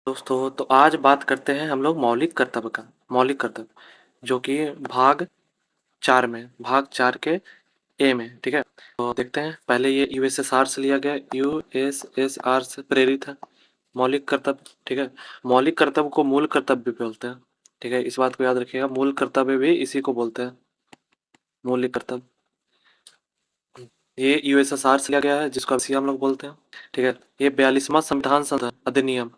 दोस्तों तो आज बात करते हैं हम लोग मौलिक कर्तव्य जो कि भाग चार के ए में। ठीक है, तो देखते हैं। पहले ये यूएसएसआर से लिया गया, यूएसएसआर से प्रेरित है मौलिक कर्तव्य। ठीक है, मौलिक कर्तव्य को मूल कर्तव्य भी बोलते हैं। ठीक है, इस बात को याद रखिएगा, मूल कर्तव्य भी इसी को बोलते हैं, मौलिक कर्तव्य। ये यूएसएसआर से लिया गया है, जिसको अब हम लोग बोलते हैं। ठीक है, ये 42वां संविधान संशोधन अधिनियम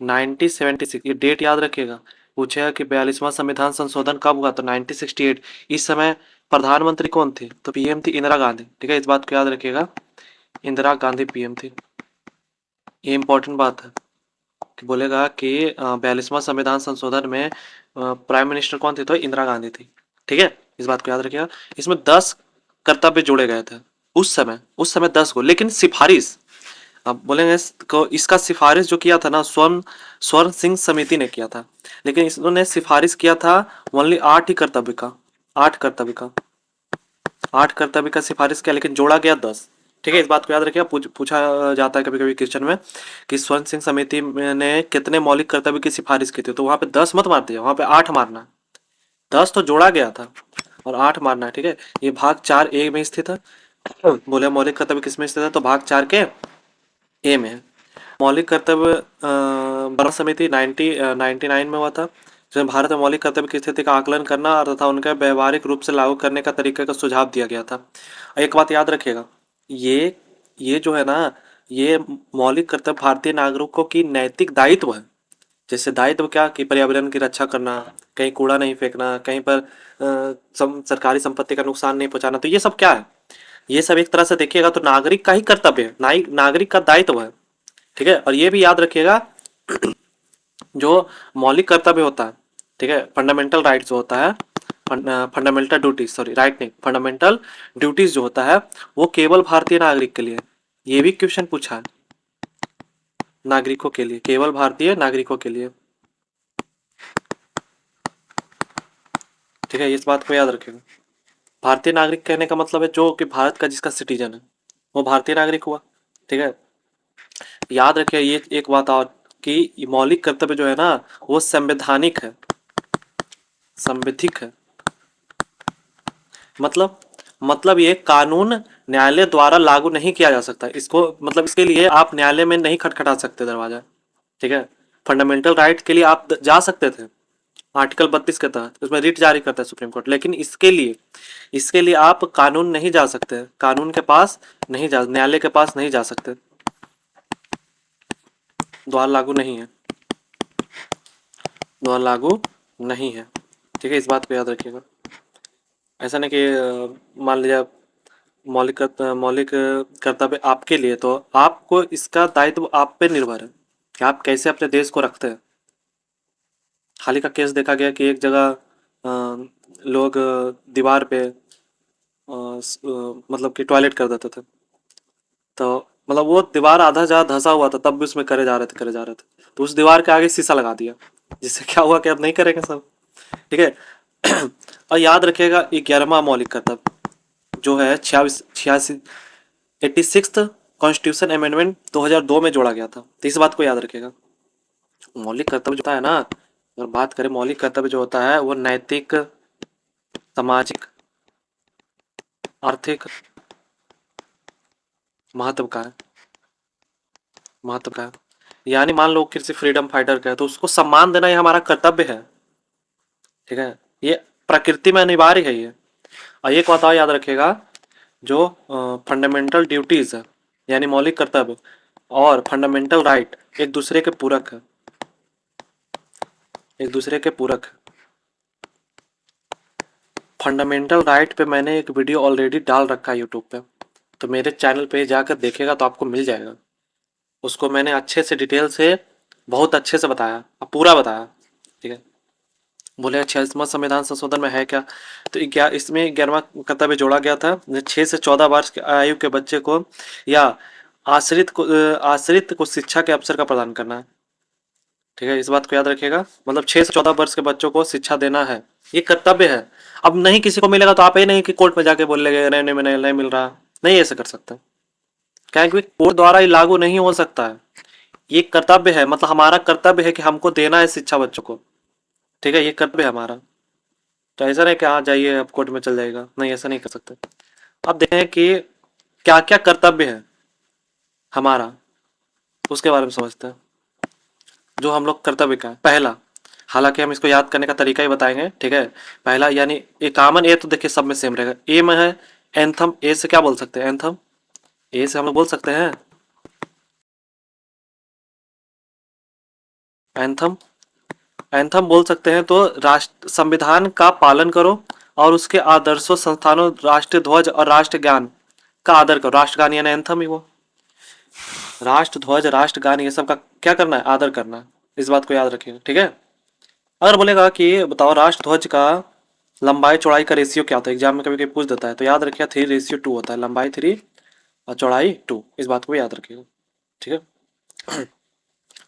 1976, ये डेट याद रखिएगा। पूछेगा कि 42वां संविधान संशोधन कब हुआ, तो 1968। इस समय प्रधानमंत्री कौन थी, तो पीएम थी इंदिरा गांधी। ठीक है, इस बात को याद रखिएगा, इंदिरा गांधी पीएम थी। ये इंपॉर्टेंट बात है कि बोलेगा कि 42वां संविधान संशोधन में प्राइम मिनिस्टर कौन थी, तो इंदिरा गांधी थी। ठीक है, इस बात को याद रखिएगा। इसमें 10 कर्तव्य जोड़े गए थे उस समय 10 को, लेकिन सिफारिश, अब बोलेंगे को इसका सिफारिश जो किया था ना, स्वर्ण सिंह समिति ने किया था, लेकिन इन्होंने सिफारिश किया था ओनली 8 ही कर्तव्य का। 8 कर्तव्य का 8 कर्तव्य का सिफारिश किया, लेकिन जोड़ा गया 10। ठीक है, इस बात को याद रखिएगा। पूछा जाता है कभी कभी क्वेश्चन में कि स्वर्ण सिंह समिति ने कितने मौलिक कर्तव्य की सिफारिश की थी, तो वहां पे 10 मत मार दिया, वहां पे 8 मारना। 10 तो जोड़ा गया था और 8 मारना है। ठीक है, ये भाग 4 ए में स्थित है। बोले मौलिक कर्तव्य किसमें स्थित है, तो भाग 4 के ए में है। मौलिक कर्तव्य बर्न समिति 1999 में हुआ था, जिसमें भारत में मौलिक कर्तव्य की स्थिति का आकलन करना और तथा उनका व्यवहारिक रूप से लागू करने का तरीके का सुझाव दिया गया था। एक बात याद रखिएगा, ये ये जो है ना, ये मौलिक कर्तव्य भारतीय नागरिकों की नैतिक दायित्व है। जैसे दायित्व क्या, कि पर्यावरण की रक्षा करना, कहीं कूड़ा नहीं फेंकना, कहीं पर सरकारी संपत्ति का नुकसान नहीं पहुंचाना, तो ये सब क्या है, ये सब एक तरह से देखिएगा तो नागरिक का ही कर्तव्य है, नागरिक का दायित्व है। ठीक है, और ये भी याद रखिएगा, जो मौलिक कर्तव्य होता है, ठीक है, फंडामेंटल राइट्स जो होता है, फंडामेंटल ड्यूटीज, सॉरी राइट नहीं, फंडामेंटल ड्यूटीज जो होता है, वो केवल भारतीय नागरिक के लिए। ये भी क्वेश्चन पूछा है, नागरिकों के लिए, केवल भारतीय नागरिकों के लिए। ठीक है, इस बात को याद रखेगा। भारतीय नागरिक कहने का मतलब है जो कि भारत का जिसका सिटीजन है, वो भारतीय नागरिक हुआ। ठीक है, याद रखिए ये एक बात और, कि मौलिक कर्तव्य जो है ना, वो संवैधानिक है, संवैधिक है। मतलब मतलब ये कानून न्यायालय द्वारा लागू नहीं किया जा सकता इसको, मतलब इसके लिए आप न्यायालय में नहीं खटखटा सकते दरवाजा। ठीक है, फंडामेंटल राइट के लिए आप जा सकते थे आर्टिकल 32 के तहत, उसमें रिट जारी करता है सुप्रीम कोर्ट, लेकिन इसके लिए आप कानून नहीं जा सकते, कानून के पास नहीं जा, न्यायालय के पास नहीं जा सकते, द्वारा लागू नहीं है, द्वारा लागू नहीं है। ठीक है, इस बात को याद रखिएगा। ऐसा नहीं कि मान लीजिए मौलिक कर्तव्य आपके लिए, तो आपको इसका दायित्व आप पे निर्भर है कि आप कैसे अपने देश को रखते हैं। हाल ही का केस देखा गया कि एक जगह लोग दीवार पे मतलब कि टॉयलेट कर देते थे, तो मतलब वो दीवार आधा जहाँ धंसा हुआ था, तब भी उसमें करे जा रहे थे, तो उस दीवार के आगे शीशा लगा दिया, जिससे क्या हुआ कि अब नहीं करेंगे सब। ठीक है, और याद रखिएगा 11वां मौलिक कर्तव्य जो है 86 कॉन्स्टिट्यूशन अमेंडमेंट 2002 में जोड़ा गया था, तो इस बात को याद रखिएगा। मौलिक कर्तव्य जो होता है ना, अगर बात करें मौलिक कर्तव्य जो होता है, वो नैतिक, सामाजिक, आर्थिक महत्व का है, महत्व का है। यानी मान लो किसी फ्रीडम फाइटर का है, तो उसको सम्मान देना ये हमारा कर्तव्य है। ठीक है, ये प्रकृति में अनिवार्य है ये। और एक बात और याद रखिएगा, जो फंडामेंटल ड्यूटीज है, यानी मौलिक कर्तव्य और फंडामेंटल राइट एक दूसरे के पूरक है, एक दूसरे के पूरक है। फंडामेंटल राइट पे मैंने एक वीडियो ऑलरेडी डाल रखा है यूट्यूब पे, तो मेरे चैनल पे जाकर देखेगा तो आपको मिल जाएगा। उसको मैंने अच्छे से डिटेल से, बहुत अच्छे से बताया, अब पूरा बताया। ठीक है, बोले 46वां संविधान संशोधन में है क्या, तो इसमें 11वां कर्तव्य जोड़ा गया था, 6 से 14 वर्ष की आयु के बच्चे को या आश्रित को शिक्षा के अवसर का प्रदान करना है। ठीक है, इस बात को याद रखिएगा, मतलब 6 से 14 वर्ष के बच्चों को शिक्षा देना है, ये कर्तव्य है। अब नहीं किसी को मिलेगा तो आप ये नहीं कि कोर्ट में जाके बोल लेंगे नहीं नहीं नहीं मिल रहा, नहीं ऐसे कर सकते, क्या कि कोर्ट द्वारा ये लागू नहीं हो सकता है। ये कर्तव्य है, मतलब हमारा कर्तव्य है कि हमको देना है शिक्षा बच्चों को, ठीक है, ये कर्तव्य है हमारा। तो ऐसा नहीं कि हाँ जाइए अब कोर्ट में चल जाएगा, नहीं ऐसा नहीं कर सकते। अब देखते हैं कि क्या क्या कर्तव्य है हमारा, उसके बारे में समझते हैं। जो हम लोग कर्तव्य का है, पहला, हालांकि हम इसको याद करने का तरीका ही बताएंगे, ठीक है। पहला यानी ए कॉमन, ए तो देखिए सब में सेम रहेगा। ए में है एंथम, ए से क्या बोल सकते हैं, एंथम, ए से हम लोग बोल सकते हैं एंथम, एंथम बोल सकते हैं। तो राष्ट्र संविधान का पालन करो और उसके आदर्शों, संस्थानों, राष्ट्रीय ध्वज और राष्ट्र ज्ञान का आदर करो। राष्ट्रगान यानी एंथम ही वो, राष्ट्र ध्वज, राष्ट्रगान, ये सब का क्या करना है, आदर करना है। इस बात को याद रखिएगा, ठीक है। अगर बोलेगा कि बताओ राष्ट्र ध्वज का लंबाई चौड़ाई का रेशियो क्या होता है, एग्जाम में कभी कभी पूछ देता है, तो याद रखिए 3:2 होता है, लंबाई 3 और चौड़ाई 2, इस बात को भी याद रखिएगा, ठीक है।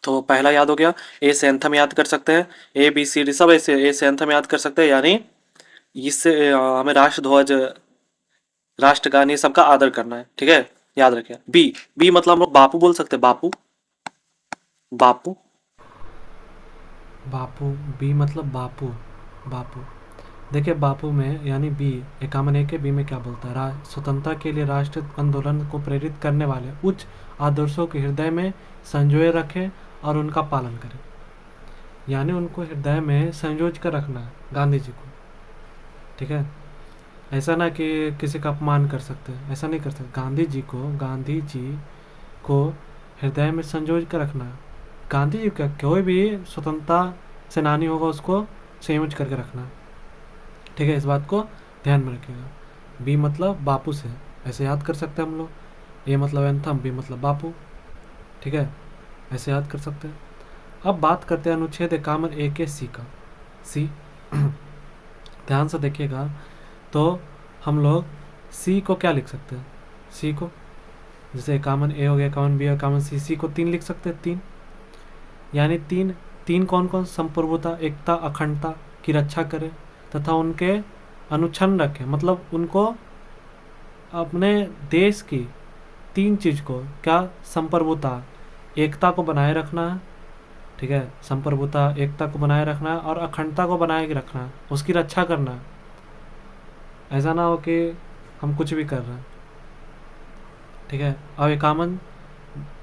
तो पहला याद हो गया। ए से एंथम याद कर सकते हैं, ए बी सी डी सब ऐसे ए से एंथम याद कर सकते हैं, यानी इससे हमें राष्ट्र ध्वज, राष्ट्रगान, ये सबका आदर करना है, ठीक है, याद रखिए। बी, बी मतलब हम लोग बापू बोल सकते हैं, बापू, बापू, बापू, बी मतलब बापू, बापू। देखिए बापू में यानी बी, इक्यावन ए के बी में क्या बोलता है, स्वतंत्रता के लिए राष्ट्रीय आंदोलन को प्रेरित करने वाले उच्च आदर्शों के हृदय में संजोए रखें और उनका पालन करें। यानी उनको हृदय में संजोज कर रखना है गांधी जी को, ठीक है। ऐसा ना कि किसी का अपमान कर सकते हैं, ऐसा नहीं कर सकते। गांधी जी को हृदय में संजोज कर रखना है। गांधी जी का कोई भी स्वतंत्रता सेनानी होगा उसको संयोज करके रखना है, ठीक है। इस बात को ध्यान में रखिएगा। बी मतलब बापू से, ऐसे याद कर सकते हैं हम लोग। ए मतलब एंथम, बी मतलब बापू, ठीक है, ऐसे याद कर सकते हैं। अब बात करते हैं अनुच्छेद 51 ए के सी का। सी ध्यान से देखिएगा, तो हम लोग सी को क्या लिख सकते हैं, सी को जैसे 51 ए हो गया, 51 बी और 51 सी, सी को 3 लिख सकते हैं, 3। यानी तीन, तीन कौन कौन, संप्रभुता, एकता, अखंडता की रक्षा करे तथा उनके अनुच्छन रखे, मतलब उनको अपने देश की 3 चीज को, क्या, संप्रभुता, एकता को बनाए रखना है, ठीक है, संप्रभुता, एकता को बनाए रखना है और अखंडता को बनाए रखना है, उसकी रक्षा करना है। ऐसा ना हो कि हम कुछ भी कर रहे हैं, ठीक है। अब 51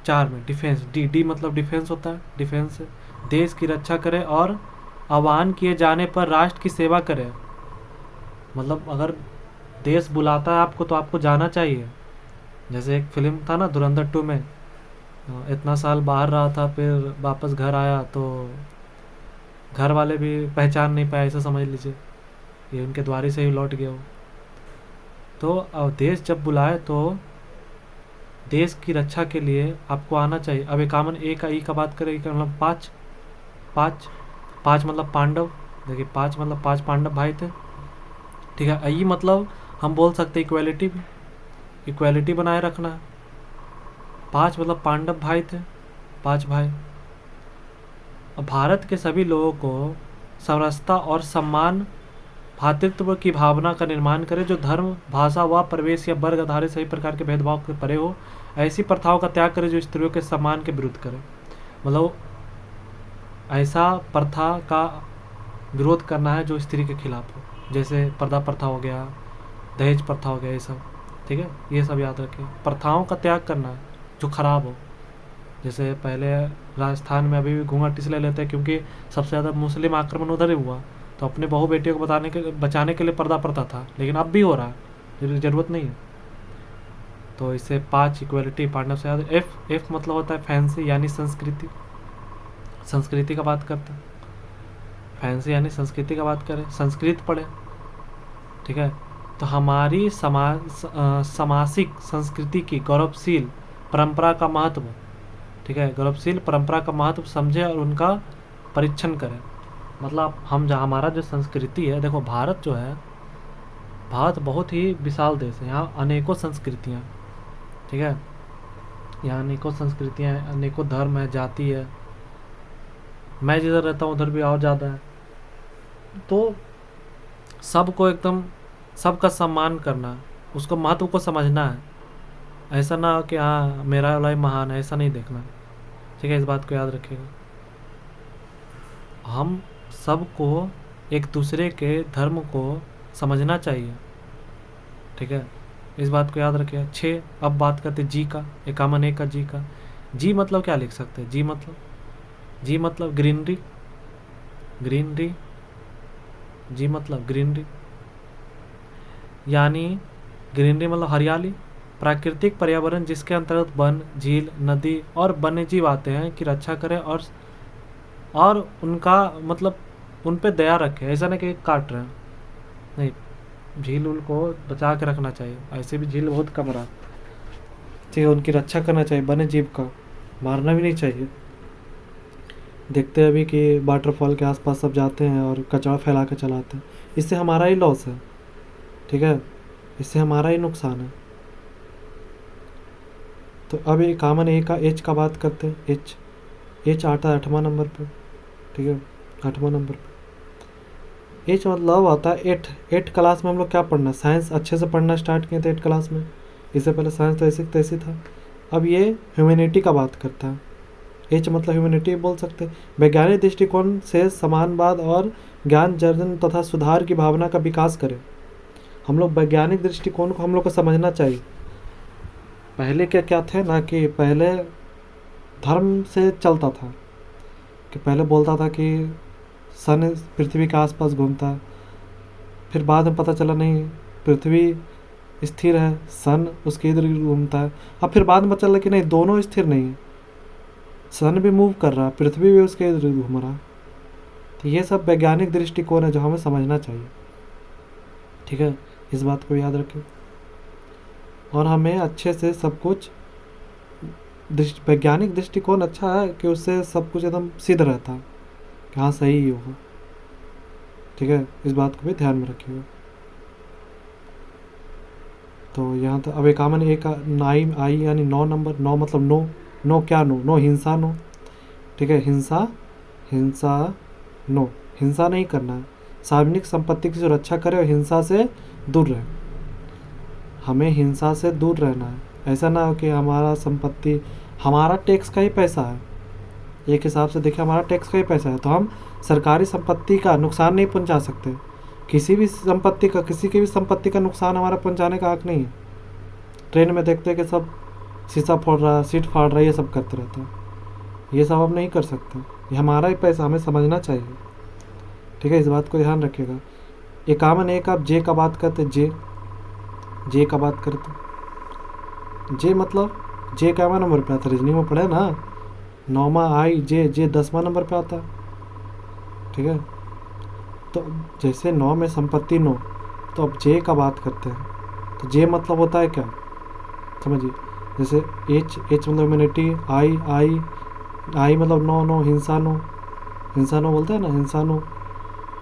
4 में डिफेंस, डी, डी मतलब डिफेंस होता है, डिफेंस देश की रक्षा करे और आह्वान किए जाने पर राष्ट्र की सेवा करे। मतलब अगर देश बुलाता है आपको तो आपको जाना चाहिए। जैसे एक फिल्म था ना धुरंधर 2 में, इतना साल बाहर रहा था फिर वापस घर आया तो घर वाले भी पहचान नहीं पाए, ऐसा समझ लीजिए, ये उनके द्वारी से ही लौट गया वो। तो अब देश जब बुलाए तो देश की रक्षा के लिए आपको आना चाहिए। अब 51 ए का ई का बात करें, मतलब 5, 5, 5 मतलब पांडव, देखिए 5 मतलब 5 पांडव भाई थे, ठीक है। ई मतलब हम बोल सकते इक्वालिटी, इक्वालिटी बनाए रखना है। 5 मतलब पांडव भाई थे, 5 भाई। अब भारत के सभी लोगों को समरसता और सम्मान, भातृत्व की भावना का निर्माण करे, जो धर्म, भाषा व प्रवेश या वर्ग आधारित सभी प्रकार के भेदभाव के परे हो। ऐसी प्रथाओं का त्याग करे जो स्त्रियों के सम्मान के विरुद्ध करे, मतलब ऐसा प्रथा का विरोध करना है जो स्त्री के खिलाफ हो, जैसे पर्दा प्रथा हो गया, दहेज प्रथा हो गया, ये सब, ठीक है, ये सब याद रखें। प्रथाओं का त्याग करना है जो खराब हो। जैसे पहले राजस्थान में अभी भी घूंघट इसलिए लेते हैं क्योंकि सबसे ज़्यादा मुस्लिम आक्रमण उधर ही हुआ, तो अपने बहू बेटियों को बचाने के लिए पर्दा प्रथा था, लेकिन अब भी हो रहा है, ज़रूरत नहीं है। तो इससे 5 इक्वलिटी पार्टनर से याद। एफ, एफ मतलब होता है फैंसी यानी संस्कृति, संस्कृति का बात करते हैं। फैंसी यानी संस्कृति का बात करें, संस्कृत पढ़े, ठीक है। तो हमारी सामासिक संस्कृति की गौरवशील परंपरा का महत्व, ठीक है, गौरवशील परंपरा का महत्व समझे और उनका परीक्षण करें। मतलब हम जहाँ, हमारा जो संस्कृति है, देखो भारत जो है, भारत बहुत ही विशाल देश है, यहाँ अनेकों संस्कृतियाँ, ठीक है, यहाँ अनेकों संस्कृतियाँ हैं, अनेकों धर्म है, जाति है। मैं जिधर रहता हूँ उधर भी और ज़्यादा है। तो सबको एकदम, सबका सम्मान करना है, उसको महत्व को समझना है। ऐसा ना हो कि हाँ मेरा वाला ही महान है, ऐसा नहीं देखना। ठीक है, इस बात को याद रखिएगा। हम सबको एक दूसरे के धर्म को समझना चाहिए, ठीक है, इस बात को याद रखिएगा। 6, अब बात करते जी का, एकामन एक का जी का। जी मतलब क्या लिख सकते हैं? जी मतलब ग्रीनरी, ग्रीनरी, जी मतलब ग्रीनरी, यानी ग्रीनरी मतलब हरियाली, प्राकृतिक पर्यावरण जिसके अंतर्गत वन, झील, नदी और वन्य जीव आते हैं की रक्षा करें और उनका मतलब उन पे दया रखें। ऐसा नहीं कि काट रहे हैं, नहीं, झील उल को बचा के रखना चाहिए, ऐसे भी झील बहुत कम रहा, ठीक है, उनकी रक्षा करना चाहिए, वन्य जीव का मारना भी नहीं चाहिए। देखते हैं अभी कि वाटरफॉल के आसपास सब जाते हैं और कचरा फैला के चलाते हैं, इससे हमारा ही लॉस है, ठीक है, इससे हमारा ही नुकसान है। तो अब ये कॉमन ए का एच का बात करते हैं। एच आता है 8वां नंबर पे, ठीक है, 8वां नंबर पे एच मतलब आता है 8 क्लास में हम लोग क्या पढ़ना, साइंस अच्छे से पढ़ना स्टार्ट किए थे 8 क्लास में, इससे पहले साइंस तो ऐसे तैसे था। अब ये ह्यूमैनिटी का बात करता है, एच मतलब ह्यूमैनिटी बोल सकते हैं। वैज्ञानिक दृष्टिकोण से समानवाद और ज्ञान अर्जन तथा सुधार की भावना का विकास करें। हम लोग वैज्ञानिक दृष्टिकोण को हम लोग को समझना चाहिए। पहले क्या थे ना कि पहले धर्म से चलता था, कि पहले बोलता था कि सन पृथ्वी के आसपास घूमता है, फिर बाद में पता चला नहीं, पृथ्वी स्थिर है, सन उसके इधर घूमता है। अब फिर बाद में पता चला कि नहीं, दोनों स्थिर नहीं है, सन भी मूव कर रहा है, पृथ्वी भी उसके इधर घूम रहा है। तो ये सब वैज्ञानिक दृष्टिकोण है जो हमें समझना चाहिए, ठीक है, इस बात को याद रखें। और हमें अच्छे से सब कुछ वैज्ञानिक दृष्टिकोण अच्छा है कि उससे सब कुछ एकदम सिद्ध रहता है कि हाँ सही ही होगा, ठीक है, इस बात को भी ध्यान में रखिएगा। तो यहाँ तो अब एकामन ए का नाई आई यानी 9 नंबर, 9 मतलब नो क्या नो हिंसा नो, ठीक है, हिंसा नो, हिंसा नहीं करना है, सार्वजनिक संपत्ति की सुरक्षा करें और हिंसा से दूर रहें। हमें हिंसा से दूर रहना है, ऐसा ना हो कि हमारा संपत्ति हमारा टैक्स का ही पैसा है, एक हिसाब से देखिए हमारा टैक्स का ही पैसा है, तो हम सरकारी संपत्ति का नुकसान नहीं पहुंचा सकते। किसी भी संपत्ति का, किसी की भी संपत्ति का नुकसान हमारा पहुंचाने का हक नहीं है। ट्रेन में देखते हैं कि सब शीशा फोड़ रहा है, सीट फाड़ रहा है, ये सब करते रहते हैं, ये सब हम नहीं कर सकते, ये हमारा ही पैसा, हमें समझना चाहिए, ठीक है, इस बात को ध्यान रखिएगा। एकामन एक आप जे का बात करते, जे का बात करते, जे मतलब जे 11वां नंबर पे आता है, रीजनिंग में पढ़े ना, 9वां आई जे 10वां नंबर पे आता है, ठीक है। तो जैसे 9 में संपत्ति 9, तो अब जे का बात करते हैं, तो जे मतलब होता है क्या, समझिए, जैसे एच मतलब ह्यूमैनिटी, आई मतलब नो हिंसा नो बोलते हैं ना, हिंसा नो,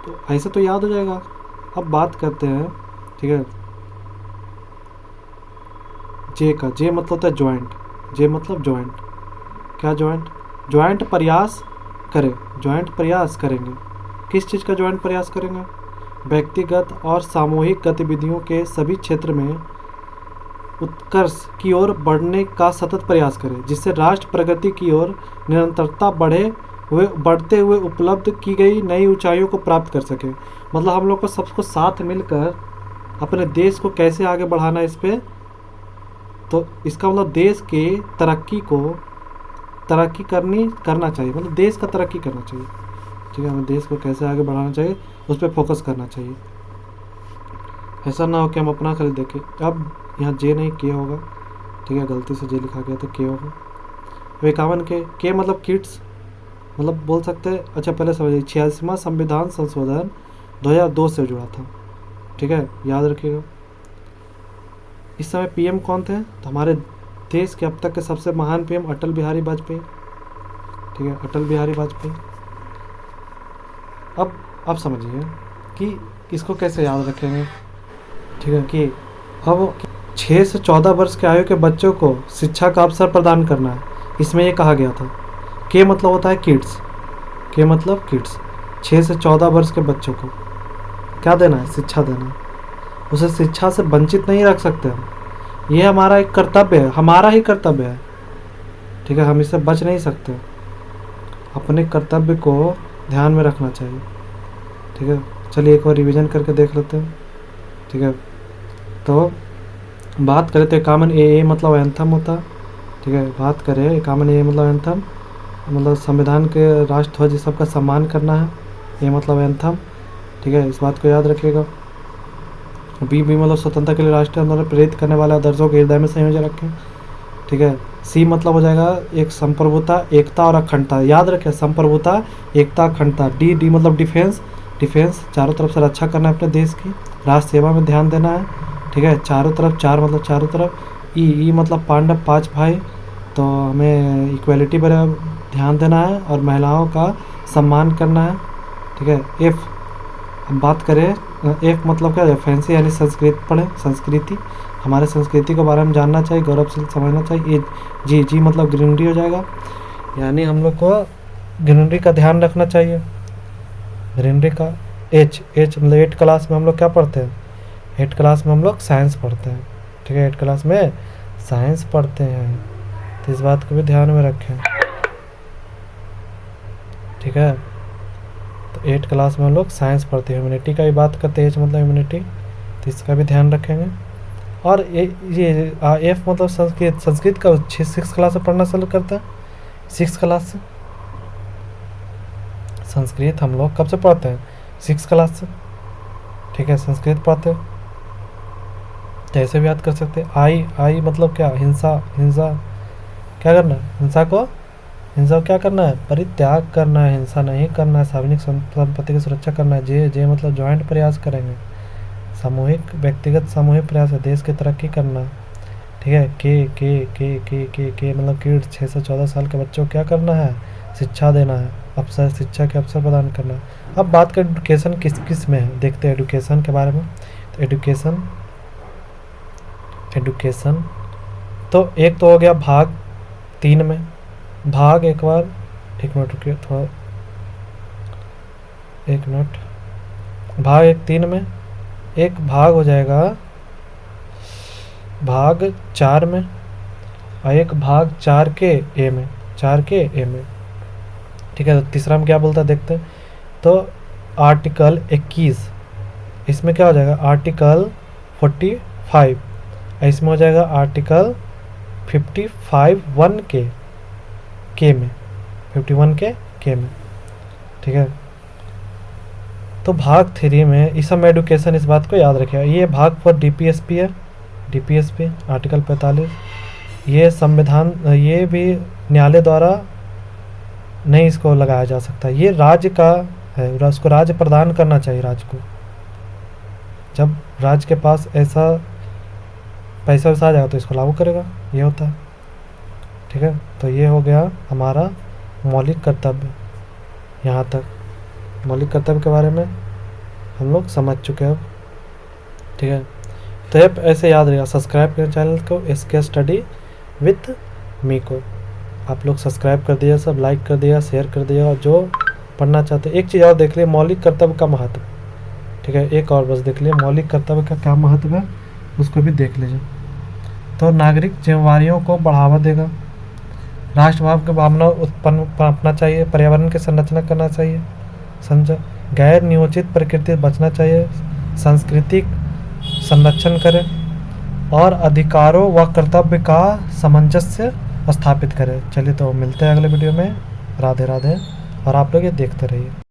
तो ऐसे तो याद हो जाएगा। अब बात करते हैं, ठीक है, जे का, जे मतलब होता है ज्वाइंट, जे मतलब ज्वाइंट, क्या ज्वाइंट प्रयास करेंगे, किस चीज़ का ज्वाइंट प्रयास करेंगे, व्यक्तिगत और सामूहिक गतिविधियों के सभी क्षेत्र में उत्कर्ष की ओर बढ़ने का सतत प्रयास करें, जिससे राष्ट्र प्रगति की ओर निरंतरता बढ़ते हुए उपलब्ध की गई नई ऊंचाइयों को प्राप्त कर सके। मतलब हम लोग को सबको साथ मिलकर अपने देश को कैसे आगे बढ़ाना है, इस पे, तो इसका मतलब देश के तरक्की करना चाहिए, मतलब देश का तरक्की करना चाहिए, ठीक है, हमें देश को कैसे आगे बढ़ाना चाहिए उस पर फोकस करना चाहिए। ऐसा ना हो कि हम अपना खाली देखें। अब यहाँ जे नहीं के होगा, ठीक है, गलती से जे लिखा गया तो के होगा। 51 के मतलब किड्स, मतलब बोल सकते हैं, अच्छा पहले समझिए, 86वां संविधान संशोधन 2002 से जुड़ा था, ठीक है, याद रखिएगा। इस समय पीएम कौन थे, तो हमारे देश के अब तक के सबसे महान पीएम अटल बिहारी वाजपेयी, ठीक है, अटल बिहारी वाजपेयी। अब समझिए कि इसको कैसे याद रखेंगे, ठीक है, कि अब 6 से 14 वर्ष के आयु के बच्चों को शिक्षा का अवसर प्रदान करना है, इसमें ये कहा गया था। के मतलब होता है किड्स, के मतलब किड्स, 6 से 14 वर्ष के बच्चों को क्या देना है, शिक्षा देना है, उसे शिक्षा से वंचित नहीं रख सकते हम, ये हमारा एक कर्तव्य है, हमारा ही कर्तव्य है, ठीक है, हम इससे बच नहीं सकते, अपने कर्तव्य को ध्यान में रखना चाहिए। ठीक है, चलिए एक बार रिवीजन करके देख लेते हैं। ठीक है, तो बात करें तो कॉमन ए मतलब एंथम होता है। ठीक है, बात करें कॉमन ए मतलब एंथम, मतलब संविधान के राष्ट्रध्वज सबका सम्मान करना है, ये मतलब एंथम। ठीक है, इस बात को याद रखिएगा। बी मतलब स्वतंत्रता के लिए राष्ट्रीय आंदोलन प्रेरित करने वाले आदर्शों के हृदय में संयोजन रखें। ठीक है, सी मतलब हो जाएगा एक संप्रभुता, एकता और अखंडता, याद रखें संप्रभुता, एकता, अखंडता। डी मतलब डिफेंस, डिफेंस चारों तरफ से रक्षा करना है अपने देश की, राष्ट्र सेवा में ध्यान देना है। ठीक है, चारों तरफ, चार मतलब चारों तरफ। ई मतलब पांडव, 5 भाई, तो हमें इक्वलिटी पर ध्यान देना है और महिलाओं का सम्मान करना है। ठीक है, एफ, हम बात करें एफ मतलब क्या है, फैंसी यानी संस्कृत पढ़ें, संस्कृति, हमारे संस्कृति के बारे में जानना चाहिए, गौरवशील समझना चाहिए। जी मतलब ग्रीनरी हो जाएगा, यानी हम लोग को ग्रीनरी का ध्यान रखना चाहिए, ग्रीनरी का। एच मतलब 8 क्लास में हम लोग क्या पढ़ते हैं, 8 क्लास में हम लोग साइंस पढ़ते हैं। ठीक है, 8 क्लास में साइंस पढ़ते हैं, तो इस बात को भी ध्यान में रखें। ठीक है, तो 8 क्लास में हम लोग साइंस पढ़ते हैं, ह्यूमैनिटी का भी बात करते हैं, एच मतलब ह्यूमैनिटी, तो इसका भी ध्यान रखेंगे। और ये एफ मतलब संस्कृत, संस्कृत का 6 क्लास से पढ़ना शुरू करता है, 6 क्लास से। संस्कृत हम लोग कब से पढ़ते हैं, 6 क्लास से। ठीक है, संस्कृत पढ़ते हैं, तो ऐसे भी याद कर सकते हैं। आई मतलब क्या, हिंसा, हिंसा क्या करना है, हिंसा को क्या करना है, परित्याग करना है, हिंसा नहीं करना है, सार्वजनिक संपत्ति की सुरक्षा करना है। जे मतलब ज्वाइंट प्रयास करेंगे, सामूहिक, व्यक्तिगत सामूहिक प्रयास है, देश की तरक्की करना। ठीक है, के मतलब किड्स, 6 से 14 साल के बच्चों को क्या करना है, शिक्षा देना है, अवसर, शिक्षा के अवसर प्रदान करना है। अब बात करें एडुकेशन किस किस में है, देखते हैं एडुकेशन के बारे में। तो एडुकेशन तो एक तो हो गया भाग 3 में, भाग एक बार, एक मिनट रुकिए थोड़ा, एक मिनट, भाग 3 में, एक भाग हो जाएगा भाग 4 में, और एक भाग 4 के ए में, 4 के ए में। ठीक है, तो तीसरा में क्या बोलता है देखते हैं। तो आर्टिकल 21, इसमें क्या हो जाएगा, आर्टिकल 45, इसमें हो जाएगा आर्टिकल 55 1 के में, 51 के में। ठीक है, तो भाग 3 में इस समय एडुकेशन, इस बात को याद रखिएगा। ये भाग पर डीपीएसपी है, डीपीएसपी आर्टिकल 45, ये संविधान, ये भी न्यायालय द्वारा नहीं इसको लगाया जा सकता, ये राज्य का है, उसको राज्य प्रदान करना चाहिए, राज्य को। जब राज्य के पास ऐसा पैसा वैसा आ जाएगा तो इसको लागू करेगा, ये होता है। ठीक है, तो ये हो गया हमारा मौलिक कर्तव्य। यहाँ तक मौलिक कर्तव्य के बारे में हम लोग समझ चुके हैं अब। ठीक है, तो अब ऐसे याद रहेगा, सब्सक्राइब करें चैनल को, एसके स्टडी विथ मी को। आप लोग सब्सक्राइब कर दिया, सब लाइक कर दिया, शेयर कर दिया, और जो पढ़ना चाहते हैं। एक चीज़ और देख लिए, मौलिक कर्तव्य का महत्व। ठीक है, एक और बस देख लिए, मौलिक कर्तव्य का क्या महत्व है, उसको भी देख लीजिए। तो नागरिक जिम्मेवारियों को बढ़ावा देगा, राष्ट्रभाव की भावना उत्पन्न अपना चाहिए, पर्यावरण की संरचना करना चाहिए, समझा, गैर नियोजित प्रकृति बचना चाहिए, सांस्कृतिक संरक्षण करें, और अधिकारों व कर्तव्य का सामंजस्य स्थापित करें। चलिए, तो मिलते हैं अगले वीडियो में। राधे राधे, और आप लोग ये देखते रहिए।